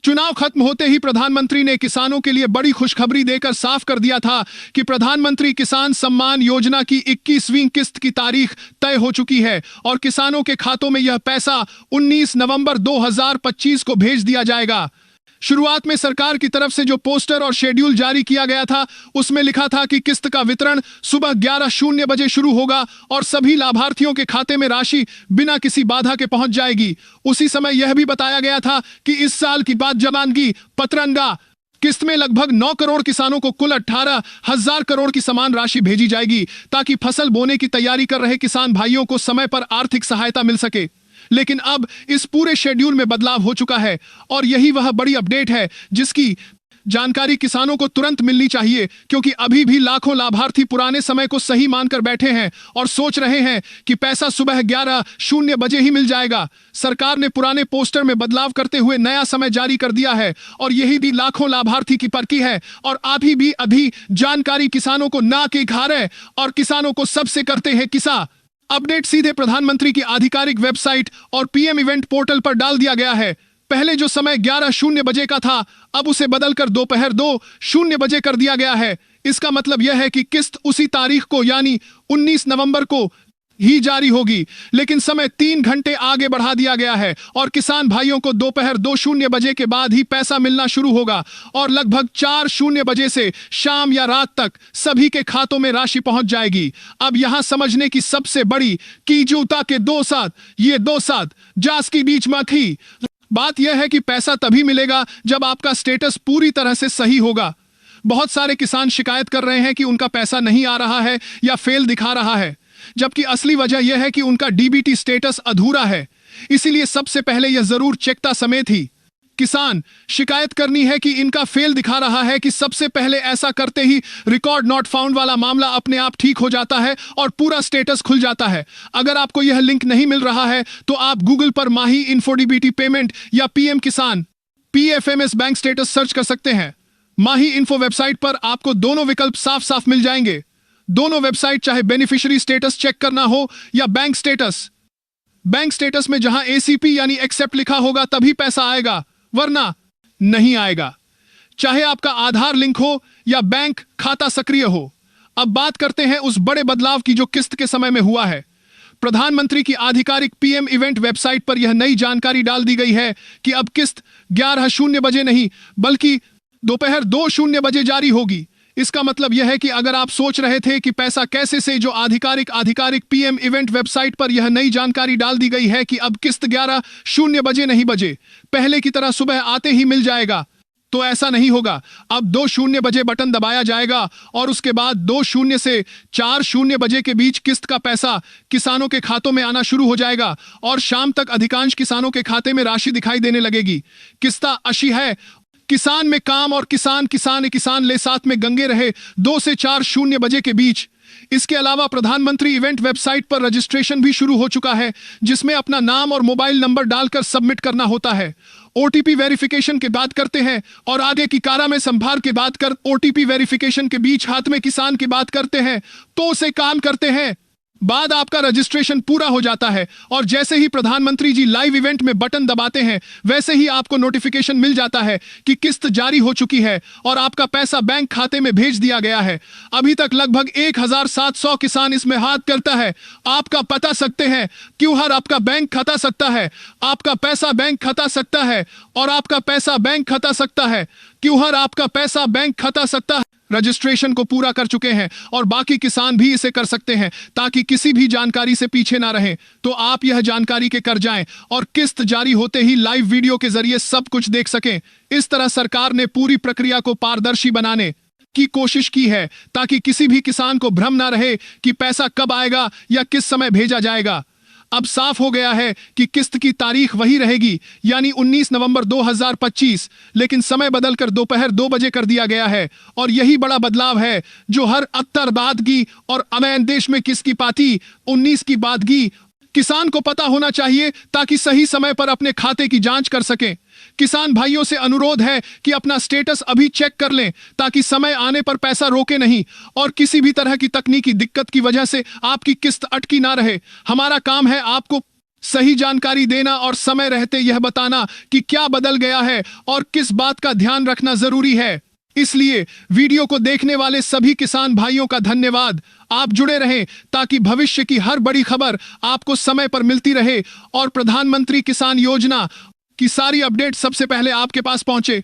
चुनाव खत्म होते ही प्रधानमंत्री ने किसानों के लिए बड़ी खुशखबरी देकर साफ कर दिया था कि प्रधानमंत्री किसान सम्मान योजना की 21वीं किस्त की तारीख तय हो चुकी है और किसानों के खातों में यह पैसा 19 नवंबर 2025 को भेज दिया जाएगा। शुरुआत में सरकार की तरफ से जो पोस्टर और शेड्यूल जारी किया गया था उसमें लिखा था कि किस्त का वितरण सुबह 11:00 बजे शुरू होगा और सभी लाभार्थियों के खाते में राशि बिना किसी बाधा के पहुंच जाएगी। उसी समय यह भी बताया गया था कि इस साल की बात जबानगी पतरंगा किस्त में लगभग 9 करोड़ किसानों को कुल 18,000 करोड़ की समान राशि भेजी जाएगी ताकि फसल बोने की तैयारी कर रहे किसान भाइयों को समय पर आर्थिक सहायता मिल सके। लेकिन अब इस पूरे शेड्यूल में बदलाव हो चुका है और यही वह बड़ी अपडेट है जिसकी जानकारी किसानों को तुरंत मिलनी चाहिए, क्योंकि अभी भी लाखों लाभार्थी पुराने समय को सही मानकर बैठे हैं और सोच रहे हैं कि पैसा सुबह 11:00 बजे ही मिल जाएगा। सरकार ने पुराने पोस्टर में बदलाव करते हुए नया समय जारी कर दिया है और यही भी लाखों लाभार्थी की परखी है और अभी जानकारी किसानों को ना के घारे और किसानों को सबसे करते हैं किसा। अपडेट सीधे प्रधानमंत्री की आधिकारिक वेबसाइट और पीएम इवेंट पोर्टल पर डाल दिया गया है। पहले जो समय 11:00 बजे का था अब उसे बदलकर दोपहर 2:00 बजे कर दिया गया है। इसका मतलब यह है कि किस्त उसी तारीख को यानी 19 नवंबर को ही जारी होगी, लेकिन समय 3 घंटे आगे बढ़ा दिया गया है और किसान भाइयों को दोपहर 2:00 बजे के बाद ही पैसा मिलना शुरू होगा और लगभग 4:00 बजे से शाम या रात तक सभी के खातों में राशि पहुंच जाएगी। अब यहां समझने की सबसे बड़ी की जूता के दो साथ ये दो साथ जास की बीच मखी बात यह है कि पैसा तभी मिलेगा जब आपका स्टेटस पूरी तरह से सही होगा। बहुत सारे किसान शिकायत कर रहे हैं कि उनका पैसा नहीं आ रहा है या फेल दिखा रहा है, जबकि असली वजह यह है कि उनका डीबीटी स्टेटस अधूरा है। इसीलिए सबसे पहले यह जरूर चेकता समेत ही किसान शिकायत करनी है कि इनका फेल दिखा रहा है कि सबसे पहले ऐसा करते ही रिकॉर्ड नॉट फाउंड वाला मामला अपने आप ठीक हो जाता है और पूरा स्टेटस खुल जाता है। अगर आपको यह लिंक नहीं मिल रहा है तो आप गूगल पर माही इन्फो डीबीटी पेमेंट या पीएम किसान पीएफएमएस बैंक स्टेटस सर्च कर सकते हैं। माही इन्फो वेबसाइट पर आपको दोनों विकल्प साफ साफ मिल जाएंगे। दोनों वेबसाइट चाहे बेनिफिशियरी स्टेटस चेक करना हो या बैंक स्टेटस में जहां एसीपी यानी एक्सेप्ट लिखा होगा तभी पैसा आएगा, वरना नहीं आएगा। चाहे आपका आधार लिंक हो या बैंक खाता सक्रिय हो। अब बात करते हैं उस बड़े बदलाव की जो किस्त के समय में हुआ है। प्रधानमंत्री की आधिकारिक पीएम इवेंट वेबसाइट पर यह नई जानकारी डाल दी गई है कि अब किस्त 11:00 बजे नहीं बल्कि दोपहर 2:00 बजे जारी होगी। इसका मतलब यह है कि अगर आप सोच रहे थे कि पैसा कैसे से जो आधिकारिक पीएम इवेंट वेबसाइट पर यह नई जानकारी डाल दी गई है कि अब किस्त 11:00 बजे नहीं बजे पहले की तरह सुबह आते ही मिल जाएगा, तो ऐसा नहीं होगा। अब 2:00 बजे बटन दबाया जाएगा और उसके बाद 2:00 से 4:00 बजे के बीच किस्त का पैसा किसानों के खातों में आना शुरू हो जाएगा और शाम तक अधिकांश किसानों के खाते में राशि दिखाई देने लगेगी। किस्ता अशी है किसान में काम और किसान ले साथ में गंगे रहे 2 से 4:00 बजे के बीच। इसके अलावा प्रधानमंत्री इवेंट वेबसाइट पर रजिस्ट्रेशन भी शुरू हो चुका है, जिसमें अपना नाम और मोबाइल नंबर डालकर सबमिट करना होता है। ओटीपी वेरिफिकेशन की बात करते हैं और आगे की कारा में संभार की बात कर ओटीपी वेरिफिकेशन के बीच हाथ में किसान की बात करते हैं तो उसे काम करते हैं बाद आपका रजिस्ट्रेशन पूरा हो जाता है और जैसे ही प्रधानमंत्री जी लाइव इवेंट में बटन दबाते हैं वैसे ही आपको नोटिफिकेशन मिल जाता है कि किस्त जारी हो चुकी है और आपका पैसा बैंक खाते में भेज दिया गया है। अभी तक लगभग 1700 किसान इसमें हाथ करता है। आपका पता सकते हैं क्यों हर आपका बैंक खाता सकता है, आपका पैसा बैंक खाता सकता है और आपका पैसा बैंक खाता सकता है क्यों हर आपका पैसा बैंक खाता सकता है। रजिस्ट्रेशन को पूरा कर चुके हैं और बाकी किसान भी इसे कर सकते हैं ताकि किसी भी जानकारी से पीछे ना रहें। तो आप यह जानकारी के कर जाएं और किस्त जारी होते ही लाइव वीडियो के जरिए सब कुछ देख सकें। इस तरह सरकार ने पूरी प्रक्रिया को पारदर्शी बनाने की कोशिश की है ताकि किसी भी किसान को भ्रम ना रहे कि पैसा कब आएगा या किस समय भेजा जाएगा। अब साफ हो गया है कि किस्त की तारीख वही रहेगी यानी 19 नवंबर 2025, लेकिन समय बदलकर दोपहर 2 बजे कर दिया गया है और यही बड़ा बदलाव है जो हर अत्तरबादगी और अमैन देश में किसकी पाती 19 की बादगी किसान को पता होना चाहिए ताकि सही समय पर अपने खाते की जांच कर सकें। किसान भाइयों से अनुरोध है कि अपना स्टेटस अभी चेक कर लें ताकि समय आने पर पैसा रोके नहीं और किसी भी तरह की तकनीकी दिक्कत की वजह से आपकी किस्त अटकी ना रहे। हमारा काम है आपको सही जानकारी देना और समय रहते यह बताना कि क्या बदल गया है और किस बात का ध्यान रखना जरूरी है। इसलिए वीडियो को देखने वाले सभी किसान भाइयों का धन्यवाद। आप जुड़े रहें ताकि भविष्य की हर बड़ी खबर आपको समय पर मिलती रहे और प्रधानमंत्री किसान योजना की सारी अपडेट सबसे पहले आपके पास पहुंचे।